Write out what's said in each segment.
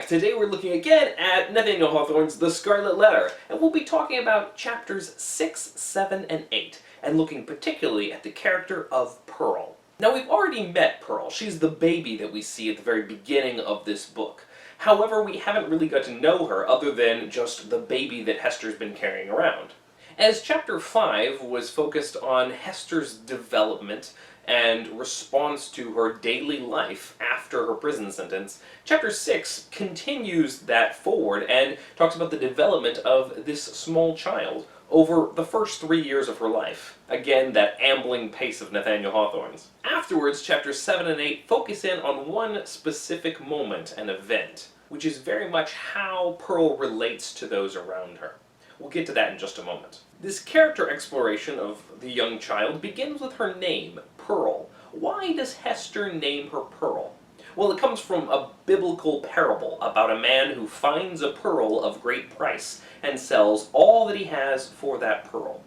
Today we're looking again at Nathaniel Hawthorne's The Scarlet Letter, and we'll be talking about chapters 6, 7, and 8, and looking particularly at the character of Pearl. Now we've already met Pearl. She's the baby that we see at the very beginning of this book. However, we haven't really got to know her other than just the baby that Hester's been carrying around. As chapter 5 was focused on Hester's development and response to her daily life after her prison sentence, chapter 6 continues that forward and talks about the development of this small child over the first 3 years of her life. Again, that ambling pace of Nathaniel Hawthorne's. Afterwards, chapters 7 and 8 focus in on one specific moment and event, which is very much how Pearl relates to those around her. We'll get to that in just a moment. This character exploration of the young child begins with her name, Pearl. Why does Hester name her Pearl? Well, it comes from a biblical parable about a man who finds a pearl of great price and sells all that he has for that pearl.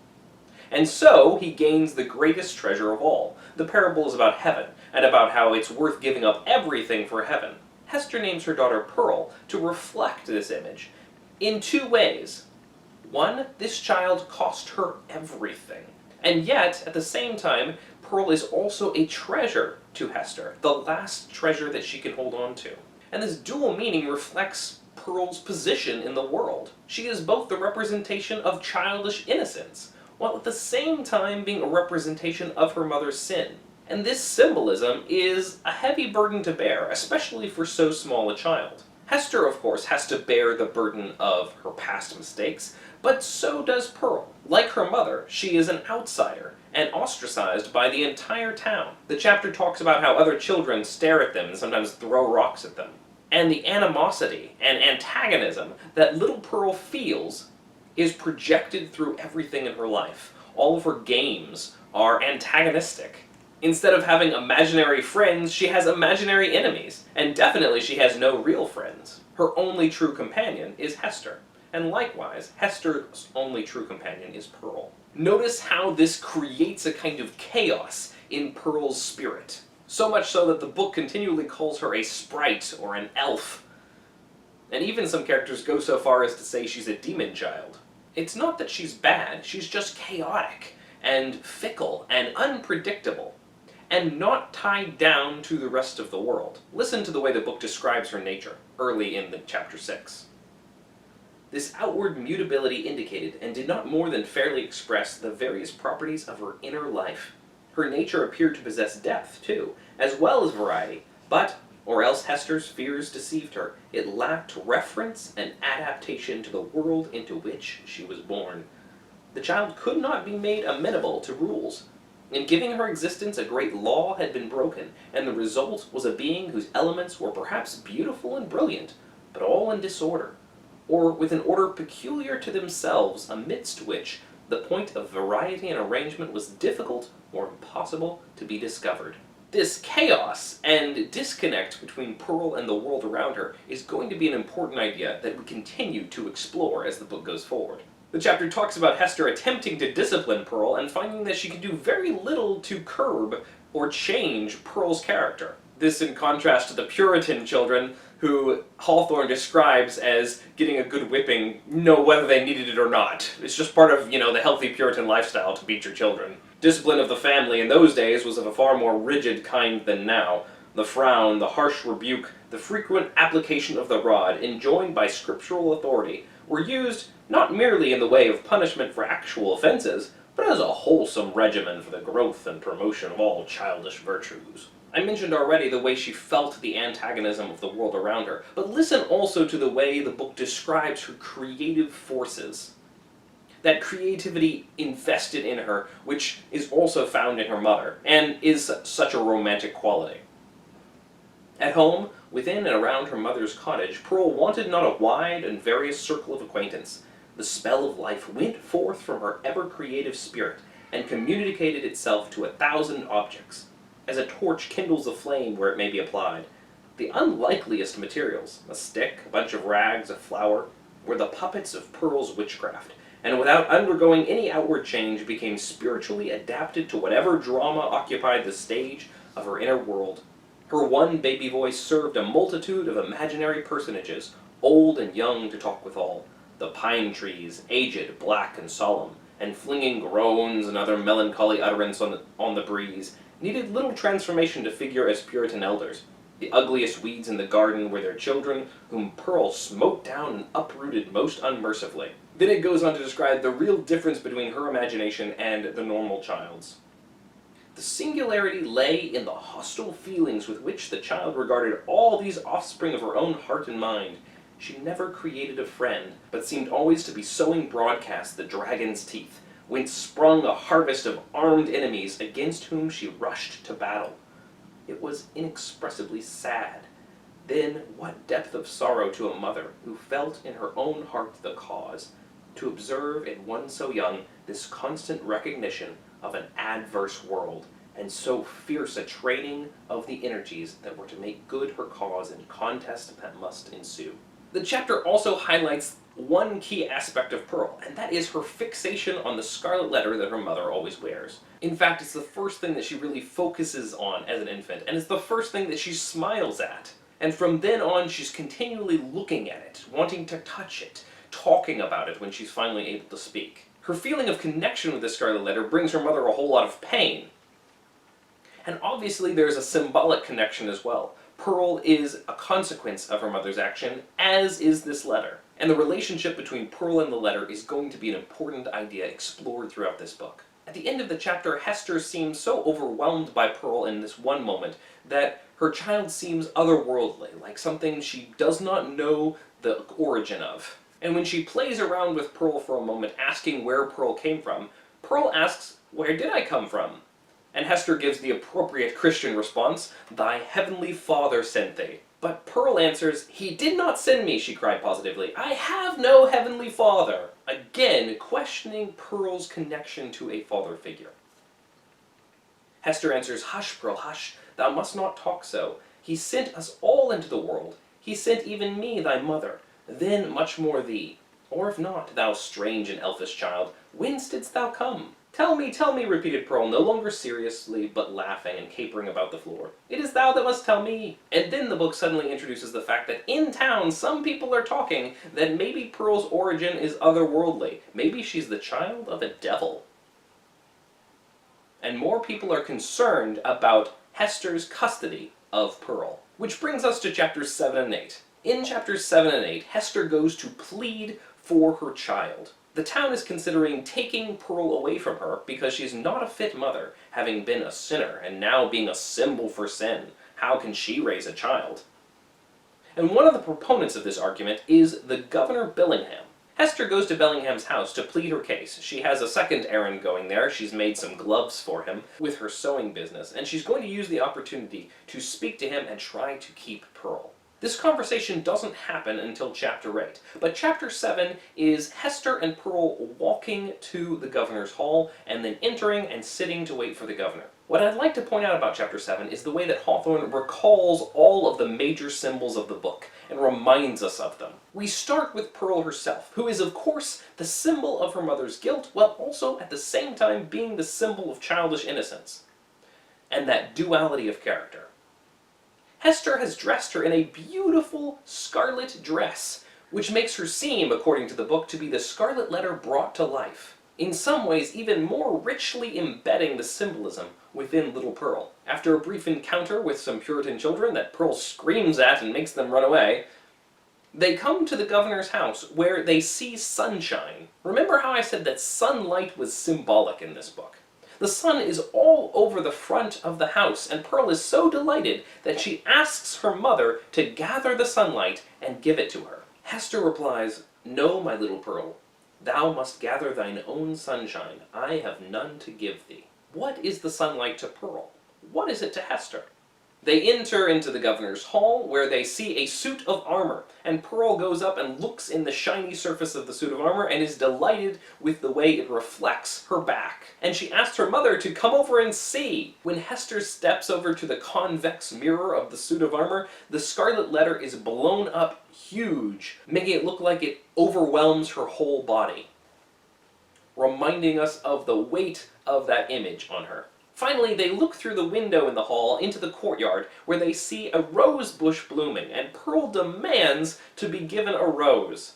And so he gains the greatest treasure of all. The parable is about heaven, and about how it's worth giving up everything for heaven. Hester names her daughter Pearl to reflect this image in two ways. One, this child cost her everything. And yet, at the same time, Pearl is also a treasure to Hester, the last treasure that she can hold on to. And this dual meaning reflects Pearl's position in the world. She is both the representation of childish innocence, while at the same time being a representation of her mother's sin. And this symbolism is a heavy burden to bear, especially for so small a child. Hester, of course, has to bear the burden of her past mistakes, but so does Pearl. Like her mother, she is an outsider, and ostracized by the entire town. The chapter talks about how other children stare at them and sometimes throw rocks at them. And the animosity and antagonism that little Pearl feels is projected through everything in her life. All of her games are antagonistic. Instead of having imaginary friends, she has imaginary enemies, and definitely she has no real friends. Her only true companion is Hester, and likewise, Hester's only true companion is Pearl. Notice how this creates a kind of chaos in Pearl's spirit. So much so that the book continually calls her a sprite or an elf. And even some characters go so far as to say she's a demon child. It's not that she's bad, she's just chaotic, and fickle, and unpredictable, and not tied down to the rest of the world. Listen to the way the book describes her nature, early in the chapter 6. This outward mutability indicated, and did not more than fairly express, the various properties of her inner life. Her nature appeared to possess depth, too, as well as variety, but, or else Hester's fears deceived her, it lacked reference and adaptation to the world into which she was born. The child could not be made amenable to rules. In giving her existence, a great law had been broken, and the result was a being whose elements were perhaps beautiful and brilliant, but all in disorder, or with an order peculiar to themselves, amidst which the point of variety and arrangement was difficult or impossible to be discovered. This chaos and disconnect between Pearl and the world around her is going to be an important idea that we continue to explore as the book goes forward. The chapter talks about Hester attempting to discipline Pearl and finding that she can do very little to curb or change Pearl's character. This in contrast to the Puritan children who Hawthorne describes as getting a good whipping, whether they needed it or not. It's just part of, the healthy Puritan lifestyle to beat your children. Discipline of the family in those days was of a far more rigid kind than now. The frown, the harsh rebuke, the frequent application of the rod, enjoined by scriptural authority, were used not merely in the way of punishment for actual offenses, but as a wholesome regimen for the growth and promotion of all childish virtues. I mentioned already the way she felt the antagonism of the world around her, but listen also to the way the book describes her creative forces. That creativity invested in her, which is also found in her mother, and is such a romantic quality. At home, within and around her mother's cottage, Pearl wanted not a wide and various circle of acquaintance. The spell of life went forth from her ever-creative spirit, and communicated itself to 1,000 objects, as a torch kindles a flame where it may be applied. The unlikeliest materials, a stick, a bunch of rags, a flower, were the puppets of Pearl's witchcraft, and without undergoing any outward change became spiritually adapted to whatever drama occupied the stage of her inner world. Her one baby voice served a multitude of imaginary personages, old and young to talk withal, the pine trees, aged, black, and solemn, and flinging groans and other melancholy utterance on the breeze, needed little transformation to figure as Puritan elders. The ugliest weeds in the garden were their children, whom Pearl smote down and uprooted most unmercifully. Then it goes on to describe the real difference between her imagination and the normal child's. The singularity lay in the hostile feelings with which the child regarded all these offspring of her own heart and mind. She never created a friend, but seemed always to be sowing broadcast the dragon's teeth, whence sprung a harvest of armed enemies against whom she rushed to battle. It was inexpressibly sad. Then what depth of sorrow to a mother, who felt in her own heart the cause, to observe in one so young this constant recognition of an adverse world, and so fierce a training of the energies that were to make good her cause in contest that must ensue. The chapter also highlights one key aspect of Pearl, and that is her fixation on the scarlet letter that her mother always wears. In fact, it's the first thing that she really focuses on as an infant, and it's the first thing that she smiles at. And from then on, she's continually looking at it, wanting to touch it, talking about it when she's finally able to speak. Her feeling of connection with the scarlet letter brings her mother a whole lot of pain. And obviously there's a symbolic connection as well. Pearl is a consequence of her mother's action, as is this letter. And the relationship between Pearl and the letter is going to be an important idea explored throughout this book. At the end of the chapter, Hester seems so overwhelmed by Pearl in this one moment that her child seems otherworldly, like something she does not know the origin of. And when she plays around with Pearl for a moment, asking where Pearl came from, Pearl asks, "Where did I come from?" And Hester gives the appropriate Christian response, "Thy heavenly Father sent thee." But Pearl answers, "He did not send me," she cried positively. "I have no heavenly father." Again, questioning Pearl's connection to a father figure. Hester answers, "Hush, Pearl, hush. Thou must not talk so. He sent us all into the world. He sent even me, thy mother. Then much more thee. Or if not, thou strange and elfish child, whence didst thou come?" Tell me, repeated Pearl, no longer seriously, but laughing and capering about the floor. "It is thou that must tell me." And then the book suddenly introduces the fact that in town some people are talking that maybe Pearl's origin is otherworldly. Maybe she's the child of a devil. And more people are concerned about Hester's custody of Pearl. Which brings us to chapters 7 and 8. In chapters 7 and 8, Hester goes to plead for her child. The town is considering taking Pearl away from her because she's not a fit mother, having been a sinner and now being a symbol for sin. How can she raise a child? And one of the proponents of this argument is the Governor Bellingham. Hester goes to Bellingham's house to plead her case. She has a second errand going there. She's made some gloves for him with her sewing business, and she's going to use the opportunity to speak to him and try to keep Pearl. This conversation doesn't happen until chapter 8, but chapter 7 is Hester and Pearl walking to the governor's hall, and then entering and sitting to wait for the governor. What I'd like to point out about chapter 7 is the way that Hawthorne recalls all of the major symbols of the book, and reminds us of them. We start with Pearl herself, who is of course the symbol of her mother's guilt, while also at the same time being the symbol of childish innocence, and that duality of character. Hester has dressed her in a beautiful scarlet dress, which makes her seem, according to the book, to be the scarlet letter brought to life. In some ways, even more richly embedding the symbolism within little Pearl. After a brief encounter with some Puritan children that Pearl screams at and makes them run away, they come to the governor's house where they see sunshine. Remember how I said that sunlight was symbolic in this book? The sun is all over the front of the house, and Pearl is so delighted that she asks her mother to gather the sunlight and give it to her. Hester replies, "No, my little Pearl, thou must gather thine own sunshine. I have none to give thee." What is the sunlight to Pearl? What is it to Hester? They enter into the governor's hall, where they see a suit of armor, and Pearl goes up and looks in the shiny surface of the suit of armor and is delighted with the way it reflects her back. And she asks her mother to come over and see. When Hester steps over to the convex mirror of the suit of armor, the scarlet letter is blown up huge, making it look like it overwhelms her whole body, reminding us of the weight of that image on her. Finally, they look through the window in the hall into the courtyard, where they see a rose bush blooming, and Pearl demands to be given a rose.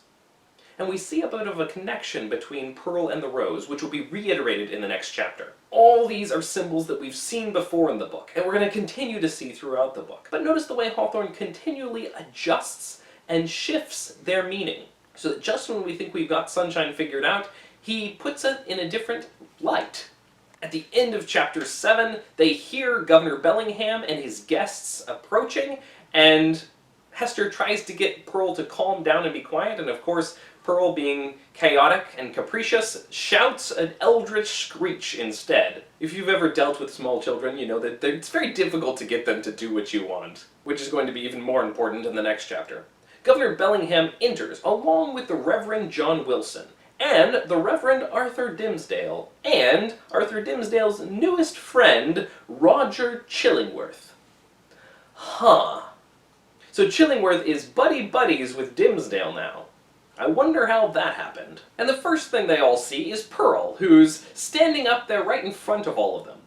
And we see a bit of a connection between Pearl and the rose, which will be reiterated in the next chapter. All these are symbols that we've seen before in the book, and we're going to continue to see throughout the book. But notice the way Hawthorne continually adjusts and shifts their meaning, so that just when we think we've got sunshine figured out, he puts it in a different light. At the end of chapter 7, they hear Governor Bellingham and his guests approaching, and Hester tries to get Pearl to calm down and be quiet, and of course, Pearl, being chaotic and capricious, shouts an eldritch screech instead. If you've ever dealt with small children, you know that it's very difficult to get them to do what you want, which is going to be even more important in the next chapter. Governor Bellingham enters, along with the Reverend John Wilson, and the Reverend Arthur Dimmesdale, and Arthur Dimmesdale's newest friend, Roger Chillingworth. Huh. So Chillingworth is buddy-buddies with Dimmesdale now. I wonder how that happened. And the first thing they all see is Pearl, who's standing up there right in front of all of them,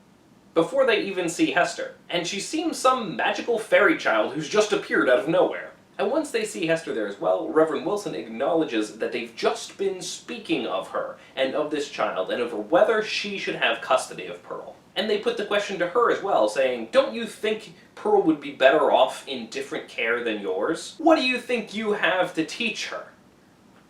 before they even see Hester. And she seems some magical fairy child who's just appeared out of nowhere. And once they see Hester there as well, Reverend Wilson acknowledges that they've just been speaking of her, and of this child, and over whether she should have custody of Pearl. And they put the question to her as well, saying, don't you think Pearl would be better off in different care than yours? What do you think you have to teach her,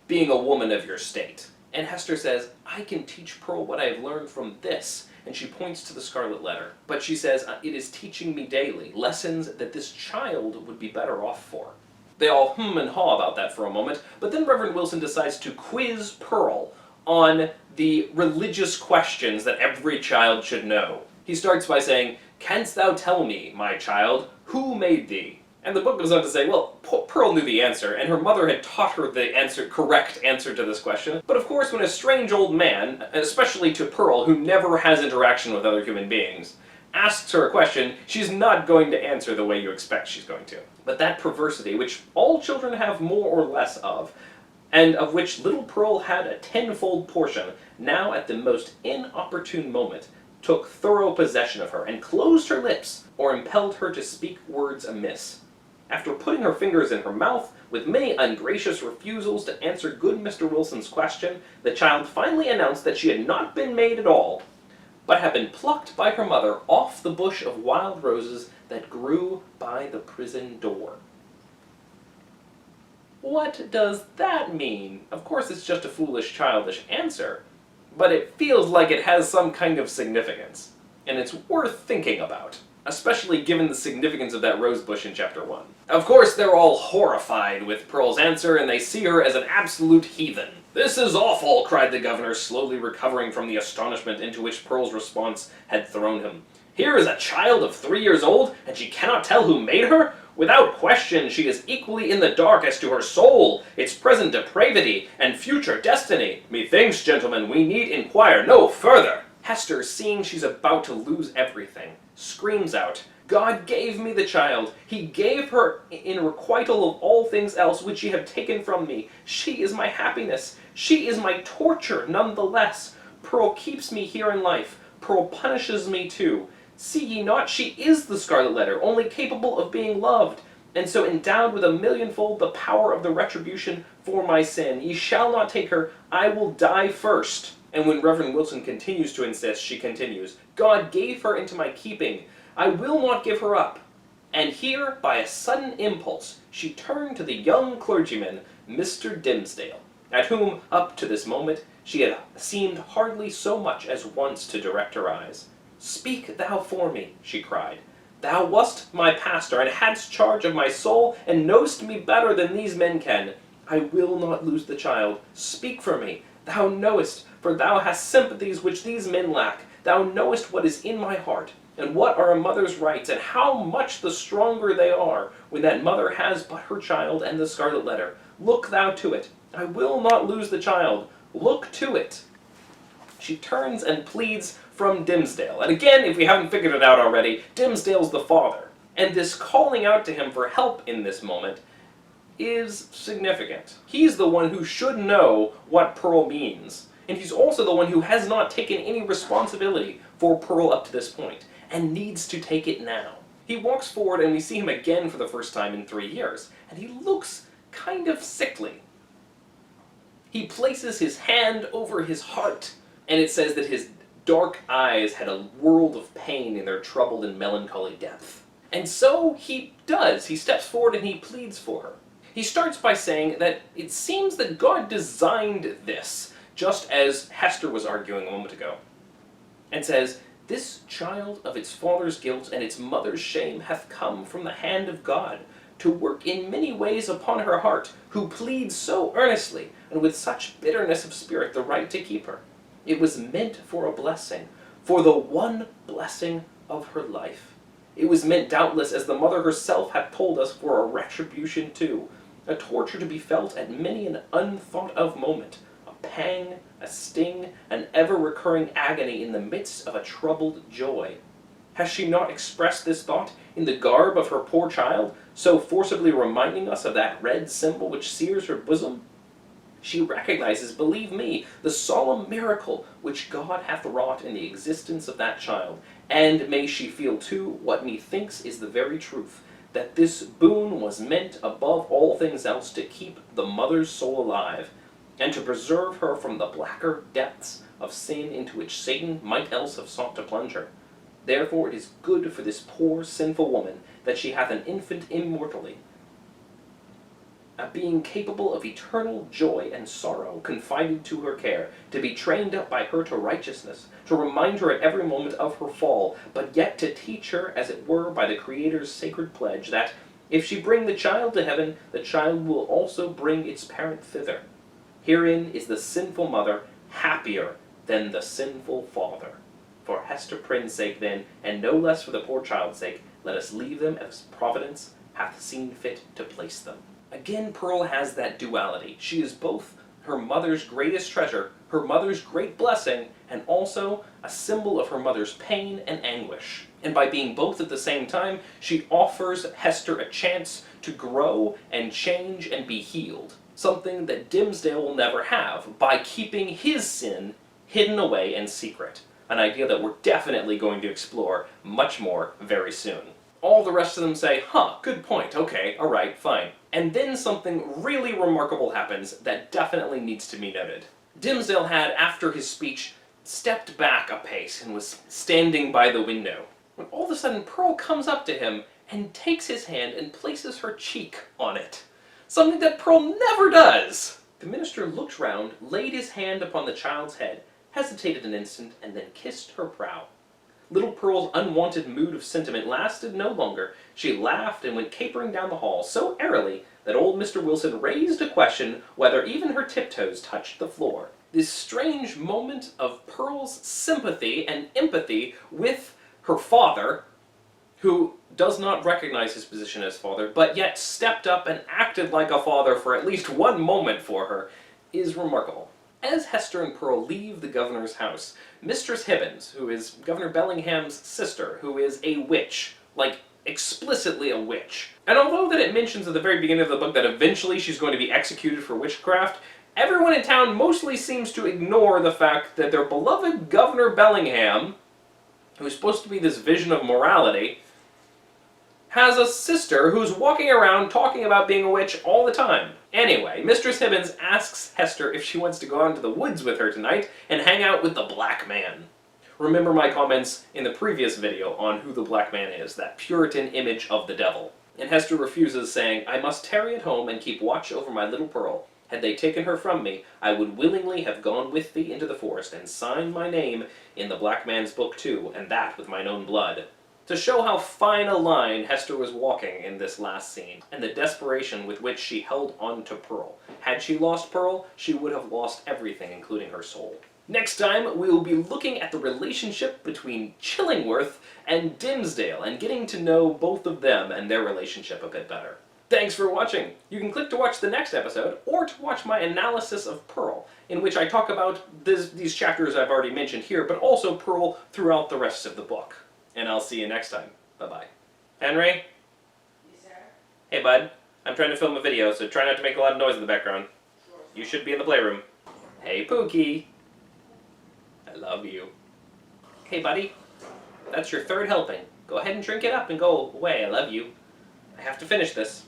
being a woman of your state? And Hester says, I can teach Pearl what I have learned from this. And she points to the Scarlet Letter. But she says, it is teaching me daily lessons that this child would be better off for. They all and haw about that for a moment, but then Reverend Wilson decides to quiz Pearl on the religious questions that every child should know. He starts by saying, canst thou tell me, my child, who made thee? And the book goes on to say, well, Pearl knew the answer, and her mother had taught her the correct answer to this question. But of course, when a strange old man, especially to Pearl, who never has interaction with other human beings, asks her a question, she's not going to answer the way you expect she's going to. But that perversity, which all children have more or less of, and of which little Pearl had a tenfold portion, now at the most inopportune moment, took thorough possession of her, and closed her lips, or impelled her to speak words amiss. After putting her fingers in her mouth, with many ungracious refusals to answer good Mr. Wilson's question, the child finally announced that she had not been made at all, but had been plucked by her mother off the bush of wild roses that grew by the prison door. What does that mean? Of course it's just a foolish, childish answer, but it feels like it has some kind of significance, and it's worth thinking about, especially given the significance of that rose bush in chapter 1. Of course, they're all horrified with Pearl's answer, and they see her as an absolute heathen. This is awful, cried the governor, slowly recovering from the astonishment into which Pearl's response had thrown him. Here is a child of 3 years old, and she cannot tell who made her? Without question, she is equally in the dark as to her soul, its present depravity, and future destiny. Methinks, gentlemen, we need inquire no further. Hester, seeing she's about to lose everything, screams out, God gave me the child. He gave her in requital of all things else which ye have taken from me. She is my happiness. She is my torture none the less. Pearl keeps me here in life. Pearl punishes me too. See ye not, she is the Scarlet Letter, only capable of being loved, and so endowed with a millionfold the power of the retribution for my sin. Ye shall not take her. I will die first. And when Reverend Wilson continues to insist, she continues, God gave her into my keeping. I will not give her up. And here, by a sudden impulse, she turned to the young clergyman, Mr. Dimmesdale, at whom, up to this moment, she had seemed hardly so much as once to direct her eyes. Speak thou for me, she cried. Thou wast my pastor, and hadst charge of my soul, and knowest me better than these men can. I will not lose the child. Speak for me. Thou knowest, for thou hast sympathies which these men lack. Thou knowest what is in my heart, and what are a mother's rights, and how much the stronger they are when that mother has but her child and the Scarlet Letter. Look thou to it. I will not lose the child. Look to it. She turns and pleads from Dimmesdale. And again, if we haven't figured it out already, Dimmesdale's the father. And this calling out to him for help in this moment is significant. He's the one who should know what Pearl means. And he's also the one who has not taken any responsibility for Pearl up to this point, and needs to take it now. He walks forward and we see him again for the first time in 3 years, and he looks kind of sickly. He places his hand over his heart, and it says that his dark eyes had a world of pain in their troubled and melancholy depth. And so he does. He steps forward and he pleads for her. He starts by saying that it seems that God designed this, just as Hester was arguing a moment ago, and says, "This child of its father's guilt and its mother's shame hath come from the hand of God, to work in many ways upon her heart, who pleads so earnestly, and with such bitterness of spirit, the right to keep her. It was meant for a blessing, for the one blessing of her life. It was meant, doubtless, as the mother herself hath told us, for a retribution too, a torture to be felt at many an unthought-of moment, a pang, a sting, an ever-recurring agony in the midst of a troubled joy. Has she not expressed this thought in the garb of her poor child, so forcibly reminding us of that red symbol which sears her bosom? She recognizes, believe me, the solemn miracle which God hath wrought in the existence of that child, and may she feel too what methinks is the very truth, that this boon was meant above all things else to keep the mother's soul alive, and to preserve her from the blacker depths of sin into which Satan might else have sought to plunge her. Therefore it is good for this poor sinful woman that she hath an infant immortally, a being capable of eternal joy and sorrow, confided to her care, to be trained up by her to righteousness, to remind her at every moment of her fall, but yet to teach her, as it were, by the Creator's sacred pledge, that, if she bring the child to heaven, the child will also bring its parent thither. Herein is the sinful mother happier than the sinful father. For Hester Prynne's sake, then, and no less for the poor child's sake, let us leave them as Providence hath seen fit to place them." Again, Pearl has that duality. She is both her mother's greatest treasure, her mother's great blessing, and also a symbol of her mother's pain and anguish. And by being both at the same time, she offers Hester a chance to grow and change and be healed. Something that Dimmesdale will never have, by keeping his sin hidden away in secret. An idea that we're definitely going to explore much more very soon. All the rest of them say, huh, good point, okay, alright, fine. And then something really remarkable happens that definitely needs to be noted. Dimmesdale had, after his speech, stepped back a pace and was standing by the window, when all of a sudden Pearl comes up to him and takes his hand and places her cheek on it. Something that Pearl never does! The minister looked round, laid his hand upon the child's head, hesitated an instant, and then kissed her brow. Little Pearl's unwanted mood of sentiment lasted no longer. She laughed and went capering down the hall so airily that old Mr. Wilson raised a question whether even her tiptoes touched the floor. This strange moment of Pearl's sympathy and empathy with her father, who does not recognize his position as father, but yet stepped up and acted like a father for at least one moment for her, is remarkable. As Hester and Pearl leave the governor's house, Mistress Hibbins, who is Governor Bellingham's sister, who is a witch, like explicitly a witch. And although that it mentions at the very beginning of the book that eventually she's going to be executed for witchcraft, everyone in town mostly seems to ignore the fact that their beloved Governor Bellingham, who's supposed to be this vision of morality, has a sister who's walking around talking about being a witch all the time. Anyway, Mistress Hibbins asks Hester if she wants to go out into the woods with her tonight and hang out with the Black Man. Remember my comments in the previous video on who the Black Man is, that Puritan image of the devil. And Hester refuses, saying, "I must tarry at home and keep watch over my little Pearl. Had they taken her from me, I would willingly have gone with thee into the forest and signed my name in the Black Man's book too, and that with mine own blood." To show how fine a line Hester was walking in this last scene, and the desperation with which she held on to Pearl. Had she lost Pearl, she would have lost everything, including her soul. Next time, we will be looking at the relationship between Chillingworth and Dimmesdale, and getting to know both of them and their relationship a bit better. Thanks for watching! You can click to watch the next episode, or to watch my analysis of Pearl, in which I talk about these chapters I've already mentioned here, but also Pearl throughout the rest of the book. And I'll see you next time. Bye-bye. Henry? Yes, sir? Hey, bud. I'm trying to film a video, so try not to make a lot of noise in the background. Sure. You should be in the playroom. Hey, Pookie. I love you. Hey, buddy, that's your third helping. Go ahead and drink it up and go away. I love you. I have to finish this.